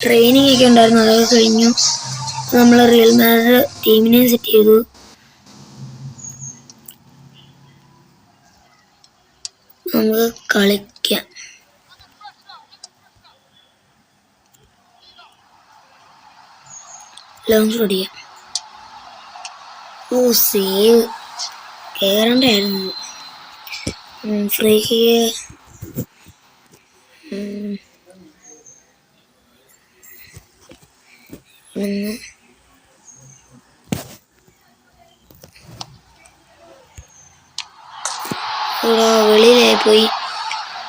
Training ഒക്കെ ഉണ്ടായിരുന്നു, അതൊക്കെ കഴിഞ്ഞു. നമ്മൾ റിയൽ മാഡ്രിഡ് ടീമിനെ സെറ്റ് ചെയ്തു. നമുക്ക് കളിക്കാം. ലോഞ്ച് ഓടിക്കാം. ഓ സേവ് കേറണ്ടായിരുന്നു. ഫ്രീ വെളിയിലായി പോയി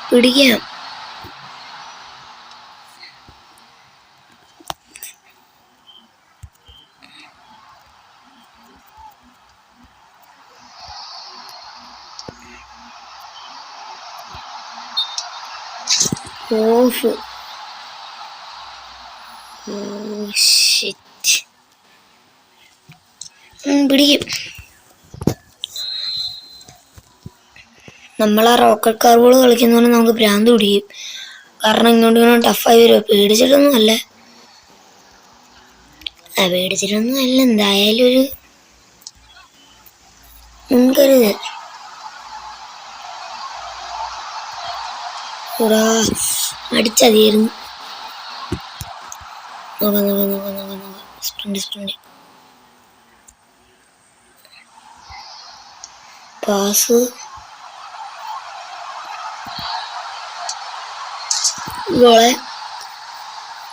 പിടിക്കാം. ഓഫ് പിടിക്കും. നമ്മളാ റോക്കറ്റ് കാർബോൾ കളിക്കുന്നതുകൊണ്ട് നമുക്ക് ഭ്രാന്ത് പിടിക്കും. കാരണം ഇങ്ങോട്ട് ടഫായി വരും. പേടിച്ചിട്ടൊന്നും അല്ല, എന്തായാലും ഒരു മുൻകരുതൽ. അടിച്ചതിയായിരുന്നു. Sprint pass.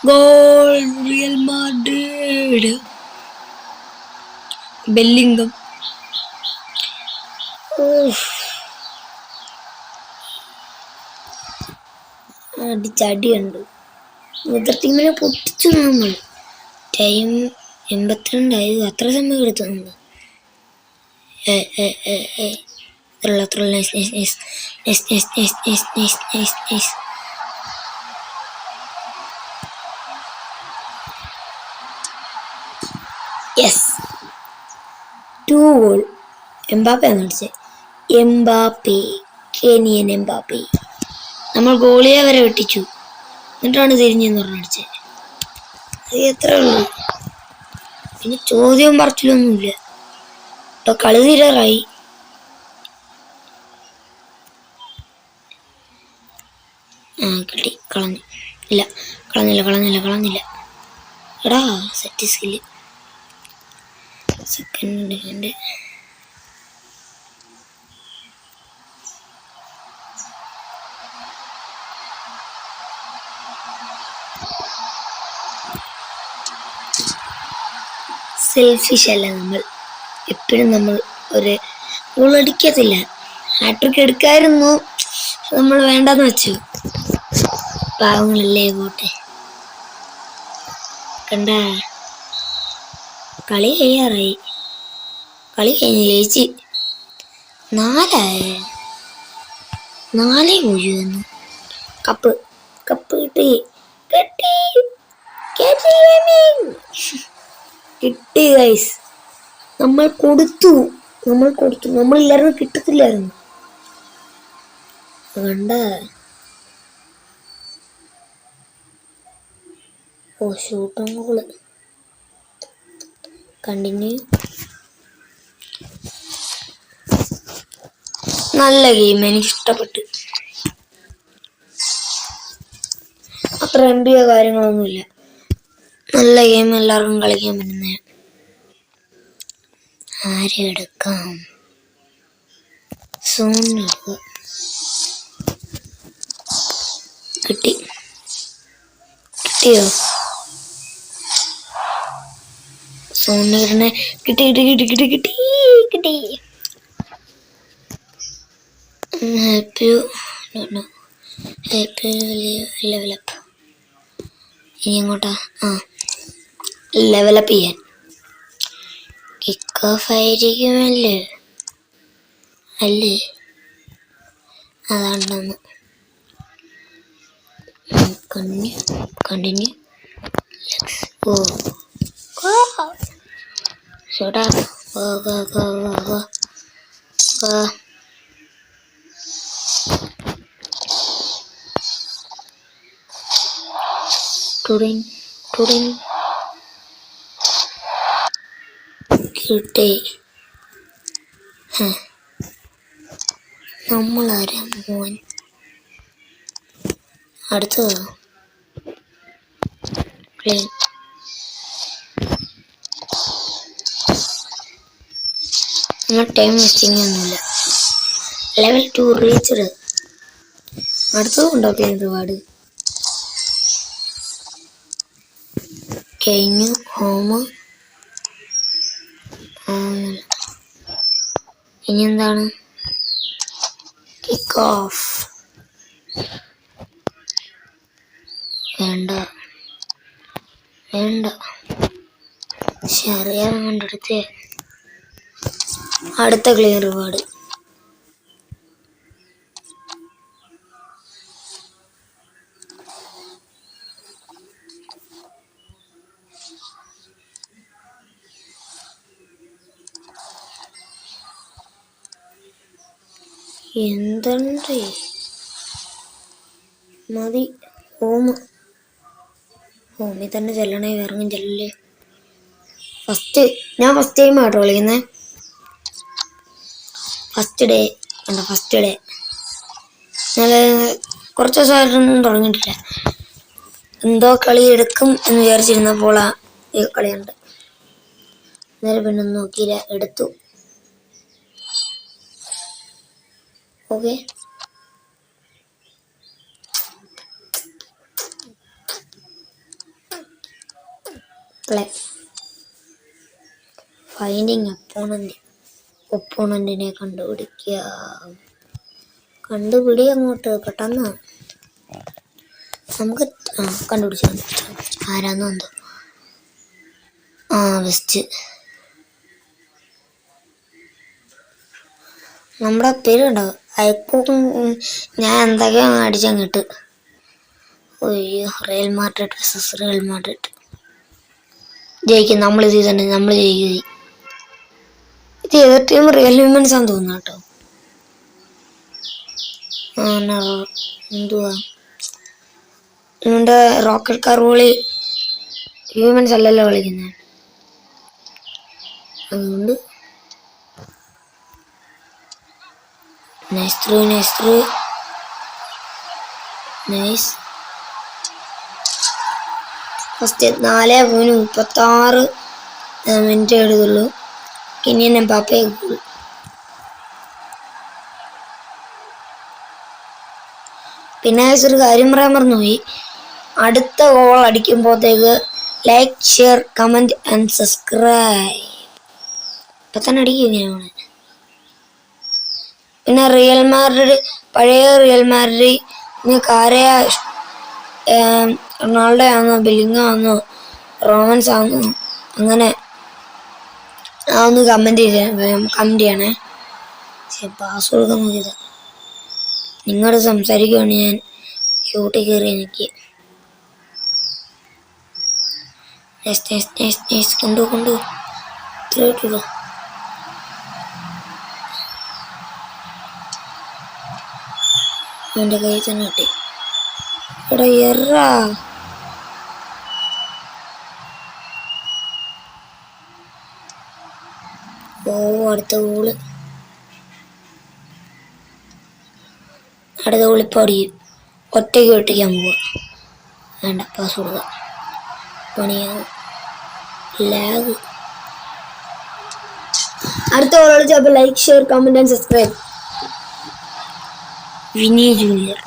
Goal Real Madrid. Bellingham. അടിച്ചടി കണ്ടു. എതിർ ടീമിനെ പൊട്ടിച്ചു. നമ്മൾ ടൈം 82 അത്ര സമയം എടുത്തു. നമ്മൾ യെസ് 2 ഗോൾ. എംബാപ്പയാണ് അടിച്ചത്. Kenyan Mbappe. നമ്മൾ ഗോളിയെ വരെ വെട്ടിച്ചു, എന്നിട്ടാണ് തിരിഞ്ഞെന്ന് പറഞ്ഞടിച്ചത്. അത് എത്ര ഉള്ളൂ. പിന്നെ ചോദ്യവും പറച്ചിലൊന്നുമില്ല. ഇപ്പൊ കളി തീരാറായി. കിട്ടി. കളഞ്ഞില്ല. എടാ സെറ്റ് സ്കില്ല്. സെക്കൻഡ് സെൽഫിഷ് അല്ല നമ്മൾ. എപ്പോഴും നമ്മൾ ഒരു ഗോൾ അടിക്കത്തില്ല. ഹാട്രിക്ക് എടുക്കായിരുന്നു, നമ്മൾ വേണ്ടെന്ന് വെച്ചു. പാവങ്ങളല്ലേ, പോട്ടെ. കണ്ട കളി കഴിയാറായി. കളി കഴിഞ്ഞ് ജയിച്ച് 4-0. കപ്പ് കിട്ടി ഗൈസ്. നമ്മളില്ലായിരുന്നു കിട്ടത്തില്ലായിരുന്നു. കണ്ട ഷൂട്ടും ഗോള്. കണ്ടിന്യൂ. നല്ല ഗെയിം, എനിക്ക് ഇഷ്ടപ്പെട്ടു. അത്ര MB കാര്യങ്ങളൊന്നുമില്ല. നല്ല ഗെയിം, എല്ലാവർക്കും കളിക്കാൻ പറ്റുന്ന. ആരെടുക്കാം? കിട്ടിയോ? സോണിനെ കിട്ടി. ലെവലപ്പ്. ഇനി എങ്ങോട്ടാ? ലെവലപ്പ് ചെയ്യാൻ. കിക്ക് ഓഫ് ആയിരിക്കുമല്ലേ? അല്ലേ, അതാണ്ടെന്ന്. കണ്ടിന്യൂ. ഷോട്ടാ. തുടങ്ങി കിട്ടേ. നമ്മളാരാ മോൻ? അടുത്തതാ പ്ലെയിൻ. നമ്മൾ ടൈം വേസ്റ്റിംഗ് ഒന്നുമില്ല. Level 2 reached. അടുത്തതും ഉണ്ടോ പ്ലെയിൻ റിവാർഡ്? കഴിഞ്ഞു. ഹോം. ഇനി എന്താണ്? Kick off. വേണ്ട വേണ്ട, പക്ഷെ അറിയാതെ കണ്ടെടുത്തേ. അടുത്ത ക്ലിയർ റിവാർഡ്. എന്തുണ്ട് മതി. ഹോമിൽ തന്നെ ചെല്ലണേ, വേറെങ്ങും ചെല്ലല്ലേ. ഞാൻ ഫസ്റ്റ് ടൈം ആട്ടോ വിളിക്കുന്നത്. ഫസ്റ്റ് ഡേ ഞാൻ കുറച്ച് ദിവസമായിട്ടൊന്നും തുടങ്ങിയിട്ടില്ല. എന്തോ കളി എടുക്കും എന്ന് വിചാരിച്ചിരുന്നപ്പോൾ ഈ കളിയുണ്ട്. നേരെ പിന്നെ നോക്കിയില്ല, എടുത്തു. Okay, play. ഫൈൻഡിങ് ഒപ്പോണന്റിനെ കണ്ടുപിടിക്കുക. കണ്ടുപിടി അങ്ങോട്ട് പെട്ടെന്ന്. നമുക്ക് കണ്ടുപിടിച്ചു. ആരാന്നോ എന്തോ. വെസ്റ്റ്. നമ്മുടെ പേര് ഉണ്ടാവും. അയക്കും. ഞാൻ എന്തൊക്കെയോ അടിച്ചങ്ങിട്ട്. അയ്യോ, real Madrid versus real Madrid. ജയിക്കും നമ്മൾ. ഇത് തന്നെ നമ്മൾ ജയിക്കും. ഇത് ഏത് ടീം? റിയൽ ഹ്യൂമൻസ് ആണെന്ന് തോന്നുന്നു കേട്ടോ. എന്തുവാ നിങ്ങളുടെ റോക്കറ്റ് കാർ പോളി ഹ്യൂമൻസ് അല്ലല്ലോ കളിക്കുന്നത്. അതുകൊണ്ട് നൈസ് ഫസ്റ്റ് 4:36 മിനിറ്റ് എടുത്തുള്ളൂ. ഇനി എംബാപ്പേ ഗോൾ. പിന്നെ ഒരു കാര്യം പറയാൻ മറന്നുപോയി. അടുത്ത ഗോൾ അടിക്കുമ്പോഴത്തേക്ക് like, share, comment and subscribe ഇപ്പം തന്നെ അടിക്കും ഇങ്ങനെയാണ്. പിന്നെ റിയൽ മാഡ്രിഡ്, പഴയ റിയൽ മാഡ്രിഡ് നിങ്ങൾക്ക് ആരെയാ? റൊണാൾഡോ ആണോ, ബെല്ലിംഗം ആണോ, റോമൻസ് ആണോ? അങ്ങനെ ഒന്ന് കമൻറ്റ് ചെയ്യണേ. പാസ് കൊടുക്കാൻ നോക്കിയത് നിങ്ങളോട് സംസാരിക്കുകയാണ്. ഞാൻ ഷൂട്ടിൽ കയറി. എനിക്ക് കൊണ്ടു ഇത്രയിട്ടുള്ളൂ. എൻ്റെ കയ്യിൽ തന്നെ കിട്ടി. ഇവിടെ അടുത്ത ഗോള്. അടുത്ത ഗോളിപ്പോൾ അടിക്കും. ഒറ്റയ്ക്ക് വെട്ടിക്കാൻ പോവുക. വേണ്ട, പാസ് കൊടുക്കുക. പണിയാവും. ലാഗ്. അടുത്ത ഗോൾ കളിച്ചപ്പോൾ like, share, comment and subscribe. Vini Junior.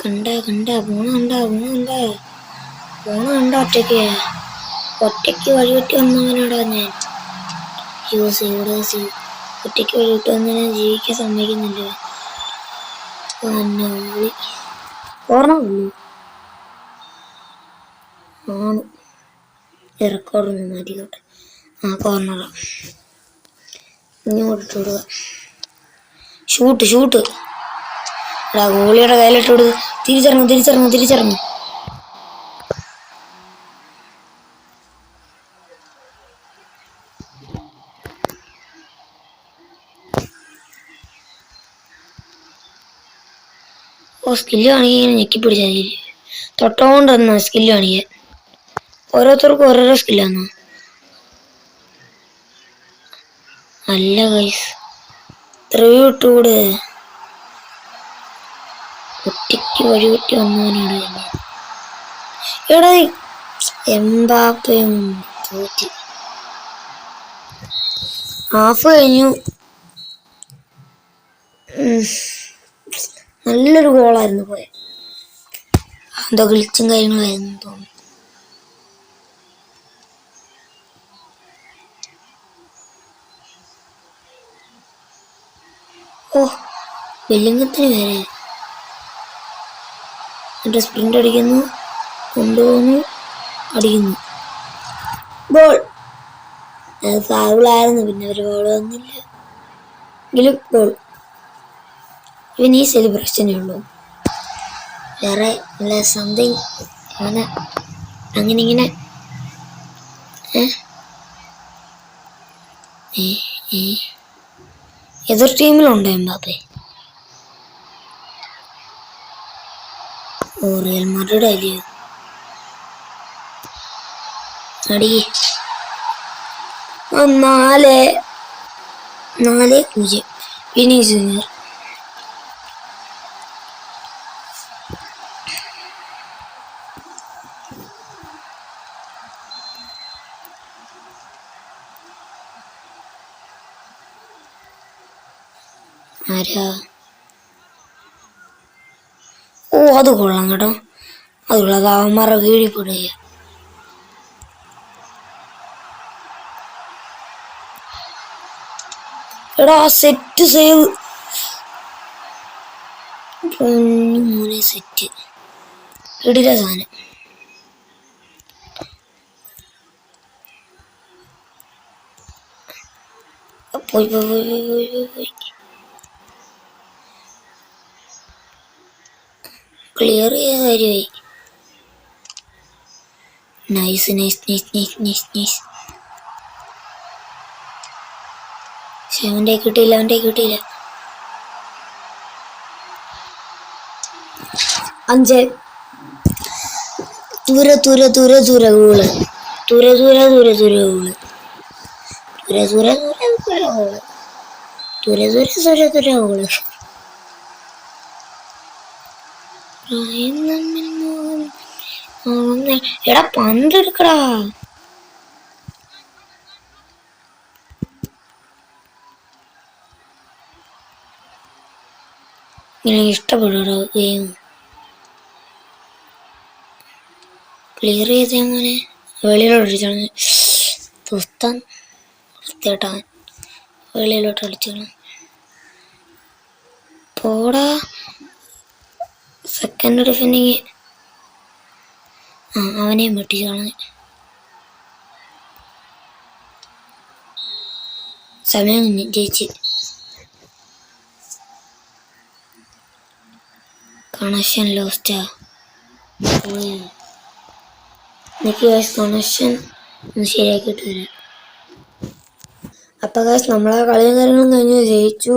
കണ്ട ഒറ്റയ്ക്ക് വഴിവിട്ട് വന്നവനോടാ ഞാൻ. ഒറ്റയ്ക്ക് വഴിവിട്ട് വന്നതിനെ ജീവിക്കാൻ സമ്മതിക്കുന്നില്ല. ഓർമ്മ ആണ്. റെക്കോർഡൊന്നും മാറ്റിക്കോട്ടെ. കോർണറാ. ഇങ്ങോട്ട് വിടുക. ഷൂട്ട്. ഗോളിയുടെ കയ്യിലിട്ട് കൊടുത്ത് തിരിച്ചറിഞ്ഞു. ഓ സ്കില്ല് കാണിക്കാൻ ഞെക്കി പിടിച്ചാൽ തൊട്ടോണ്ട് തന്നാ സ്കില്ല് കാണിക്കാൻ. ഓരോരുത്തർക്കും ഓരോരോ സ്കില്ലാന്നോ? അല്ല ഗൈസ്, റിവ്യൂ ഇട്ടുകൂടെ? ഒറ്റയ്ക്ക് വഴി വെട്ടി വന്നവനാണ് എടാ. എംബാപ്പയും തോറ്റി. ഹാഫ് കഴിഞ്ഞു. നല്ലൊരു ഗോളായിരുന്നു പോയത്. എന്തോ ഗ്ലിച്ചും കാര്യങ്ങളായിരുന്നു തോന്നുന്നു. ഓ ബെല്ലിംഗത്തിന് വരെ എന്നിട്ട് സ്പ്രിന്റ് അടിക്കുന്നു, കൊണ്ടുപോകുന്നു, അടിക്കുന്നു. ഗോൾ. അത് ഫൗളായിരുന്നു, പിന്നെ ഒരു ഗോൾ വന്നില്ല എങ്കിലും ഗോൾ. ഇവന് ഈ സെലിബ്രേഷനേ ഉള്ളൂ, വേറെ നല്ല സംതിങ് അങ്ങനെ ഇങ്ങനെ. എതിർ ടീമിലുണ്ട് എംബാപ്പെ. ഓ റിയൽ മാഡ്രിഡ് അല്ലയോ? അടി 4-0 വിനീഷ്യസ് ജൂനിയർ. ആരാ? ഓ അത് കൊള്ളാം കേട്ടോ, അതുള്ളത് അവന്മാരുടെ കീഴിൽപ്പെടുക. എടാ സെറ്റ് സേവ്, മൂന്ന് സെറ്റ് ഇടില്ല സാധനം. പോയി ക്ലിയർ ചെയ്ത കാര്യമായി. Nice nice nice nice nice nice. പക്ഷെ അവൻ്റെ കിട്ടിയില്ല. അഞ്ച് ദൂരെ ഗോള്, ദൂരെ ഗോള്. എടാ പന്തെടുക്കടാ. എനിക്ക് ഇഷ്ടപ്പെടോ ഗെയിം. ക്ലിയർ ചെയ്തേ മോനെ, വെളിയിലോട്ട് അടിച്ചാണ് പുസ്തം വൃത്തിയായിട്ടാൻ. വെളിയിലോട്ട് അടിച്ചാണ് പോടാ. സെക്കൻഡ് ഡിഫൻഡിങ് അവനെയും വെട്ടിച്ചാണ്. സമയം ജയിച്ച്. കണക്ഷൻ ലോസ്റ്റാ. എനിക്ക് കണക്ഷൻ ഒന്ന് ശരിയാക്കിയിട്ട് വരാം. അപ്പം നമ്മളെ കളിയും കാര്യങ്ങളും കഴിഞ്ഞ് ജയിച്ചു.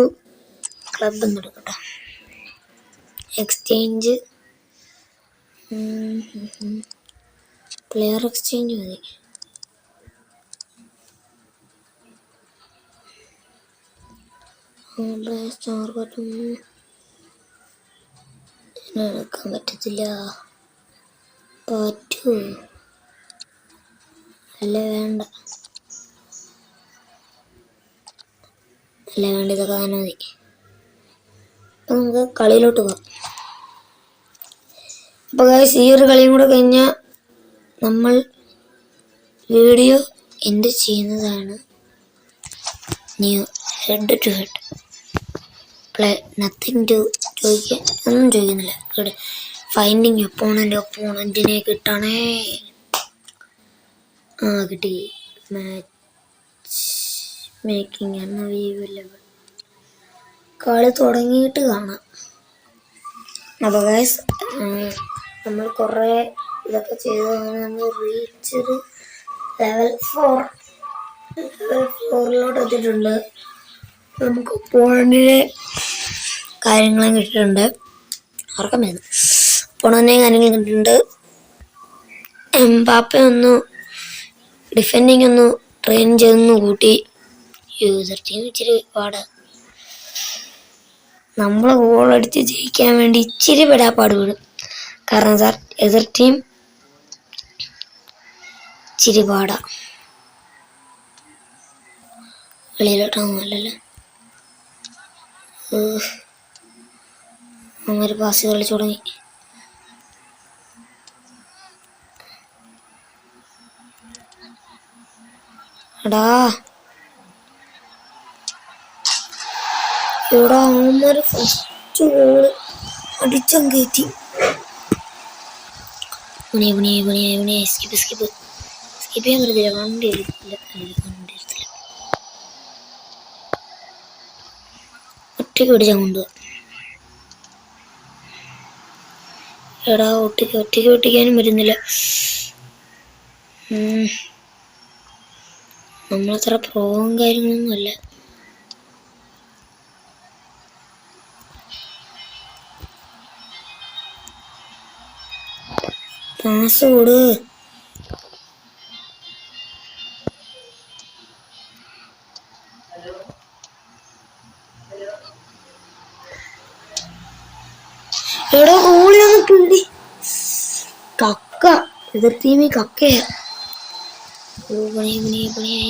ക്ലബ് ഒന്ന് എടുക്കട്ടെ. എക്സ്ചേഞ്ച്, പ്ലെയർ എക്സ്ചേഞ്ച് മതി. എടുക്കാൻ പറ്റത്തില്ല. പറ്റൂ അല്ലേ? വേണ്ട ഇതൊക്കെ തന്നെ മതി. അപ്പം നമുക്ക് കളിയിലോട്ട് പോകാം. അപ്പോൾ ഈ ഒരു കളിയും കൂടെ കഴിഞ്ഞാൽ നമ്മൾ വീഡിയോ എൻഡ് ചെയ്യുന്നതാണ്. New head to head play, nothing to ചോദിക്കാൻ ഒന്നും ചോദിക്കുന്നില്ല. ഇവിടെ ഫൈൻഡിങ് ഒപ്പോണൻറ്റിനെ കിട്ടണേ. കിട്ടി. മാച്ച് മേക്കിംഗ് എന്ന വ്യൂ ലെവൽ. കളി തുടങ്ങിയിട്ട് കാണാം. അപ്പോൾ ഗൈസ് നമ്മൾ കുറേ ഇതൊക്കെ ചെയ്തതാണ്. നമ്മൾ റീച്ചഡ് ലെവൽ 4 എത്തിയിട്ടുണ്ട്. നമുക്ക് പോയിന്റിന് കാര്യങ്ങളും കിട്ടിയിട്ടുണ്ട്. ഉറക്കം വരുന്നു. പൊണനെ കാര്യങ്ങൾ കണ്ടിട്ടുണ്ട്. എംബാപ്പ ഒന്ന് ഡിഫെൻഡിങ് ഒന്ന് ട്രെയിൻ ചെയ്തൊന്ന് കൂട്ടി. യൂസർ ടീം ഇച്ചിരി പാടാ. നമ്മൾ ഗോളടിച്ച് ജയിക്കാൻ വേണ്ടി ഇച്ചിരി പെടാപ്പാട് വിടും. കാരണം സാർ എതിർ ടീം ഇച്ചിരി പാടാ. വെളിയിലോട്ടൊന്നുമല്ലല്ലോ. അങ്ങനെ പാസ് കളിച്ചു തുടങ്ങി. എടാ ഇവിടെ അവന്മാര് ഫസ്റ്റ് ഗോള് അടിച്ചം കയറ്റി. സ്കിപ്പ് ചെയ്യാൻ പറ്റത്തില്ല. വണ്ടി എടുത്തില്ല. ഒറ്റയ്ക്ക് പിടിച്ചാൽ കൊണ്ടുപോവാ. എടാ ഒറ്റയ്ക്ക് ഒട്ടിക്കാനും പറ്റുന്നില്ല. നമ്മളത്ര പ്രോവും കാര്യങ്ങളൊന്നും അല്ല. പാസ് കൊടു. എടാ ഗോളി ഒന്ന് പിടി. കക്ക എതിർ ടീമിൽ കക്കയാ. പണിയായി.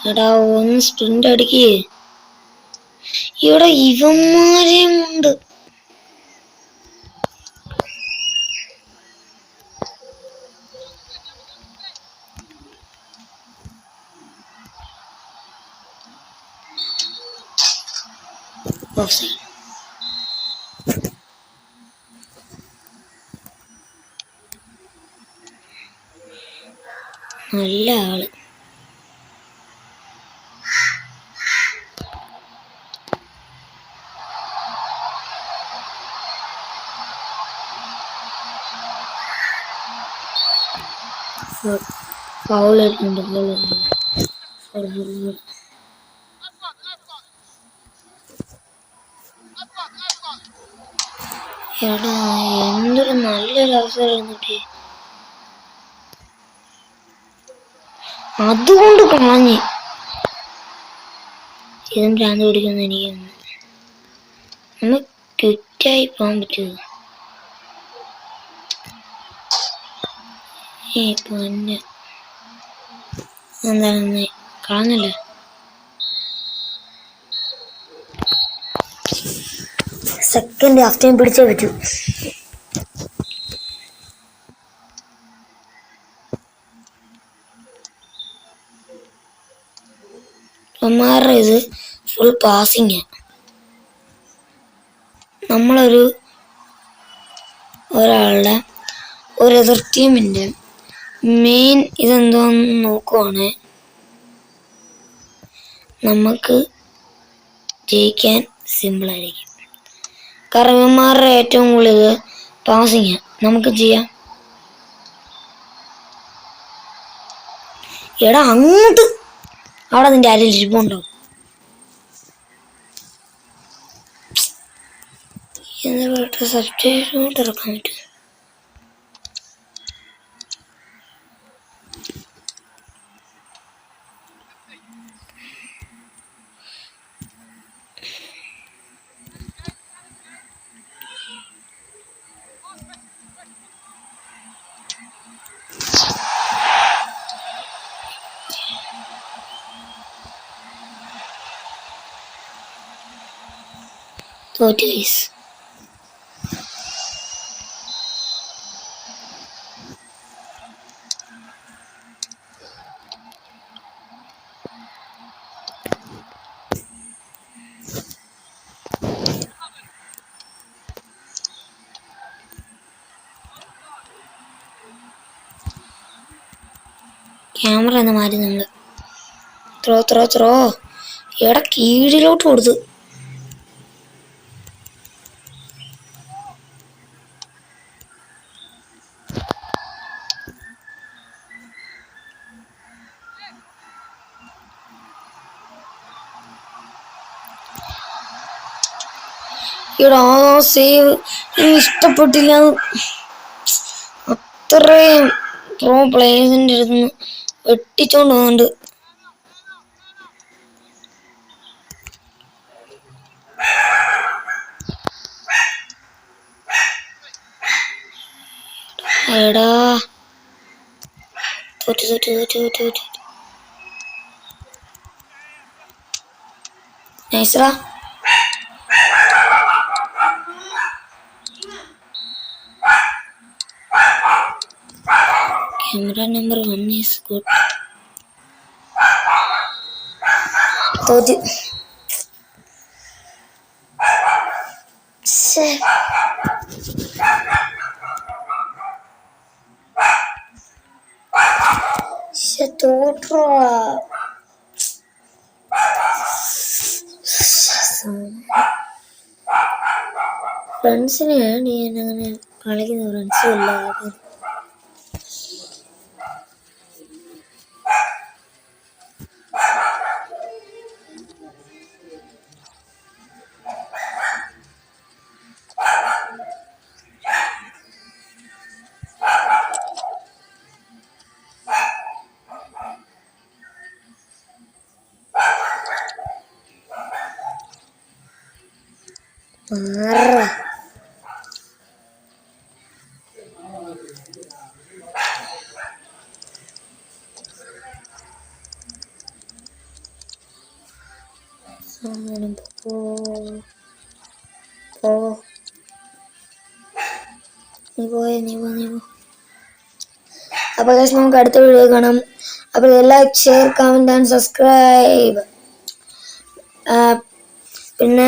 എടാ ഒന്ന് സ്പ്രിന്റ് അടിക്കേ. ഇവിടെ ഇവന്മാരെയും ഉണ്ട്. നല്ല ആള്. ഫൗളായിട്ടുണ്ട്. എടാ എന്തൊരു നല്ലൊരു അവസരം കിട്ടി. അതുകൊണ്ട് കളഞ്ഞ്. ഇതും ഭ്രാന്ത് പിടിക്കുന്ന എനിക്കൊന്ന് ഒന്ന് ക്വിറ്റായി പോകാൻ പറ്റുമോ? പൊന്നെ എന്താണ് കളഞ്ഞല്ലേ. സെക്കൻഡ് ഹാഫ് ടൈം പിടിച്ചേ പറ്റൂ. അമ്മമാരുടെ ഇത് ഫുൾ പാസിങ്. ഒരാളുടെ ഒരു എതിർ ടീമിൻ്റെ മെയിൻ ഇതെന്തോന്ന് നോക്കുവാണ്. നമുക്ക് ജയിക്കാൻ സിമ്പിളായിരിക്കും. കാരണം ഇവന്മാരുടെ ഏറ്റവും കൂടുതൽ പാസിങ് നമുക്ക് ചെയ്യാം. എടാ അങ്ങോട്ട് അവിടെ നിന്റെ ആരെങ്കിലും ഇരിപ്പുണ്ടോ? എന്താ സബ്സ്റ്റിറ്റ്യൂട്ട് ഇറക്കാൻ പറ്റും? തോറ്റ് ഗൈസ്. ക്യാമറ എന്ന് മാറി നമ്മള് ത്രോ എടാ കീഴിലോട്ട് കൊടുത്തു. ഇവിടെ ആ സേവ് എനിക്ക് ഇഷ്ടപ്പെട്ടില്ല. അത്രയും പ്രോ പ്ലേയേഴ്സിൻ്റെ അടുത്ത് നിന്ന് വെട്ടിച്ചോണ്ട് പോകുന്നുണ്ട്. എടാ തോറ്റു തോറ്റു തോറ്റു തോറ്റു തോറ്റു. നൈസറാ. Camera number 1 is good. തോറ്റ്. തോട്ടോ ഫ്രണ്ട്സിനെയാണ് ഞാൻ അങ്ങനെ കളിക്കുന്ന. ഫ്രണ്ട്സും ഇല്ല. നീ പോ. അപ്പോൾ നമുക്ക് അടുത്ത വീഡിയോ കാണാം. അപ്പോൾ like, share, comment and subscribe. പിന്നെ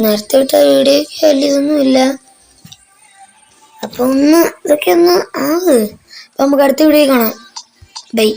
നേരത്തെ വിട്ട വീഡിയോയ്ക്ക് വലിയ ഇതൊന്നും ഇല്ല. അപ്പോൾ ഇതൊക്കെ ഒന്ന് ആകെ. അപ്പോൾ നമുക്ക് അടുത്ത വീഡിയോ കാണാം. ബൈ.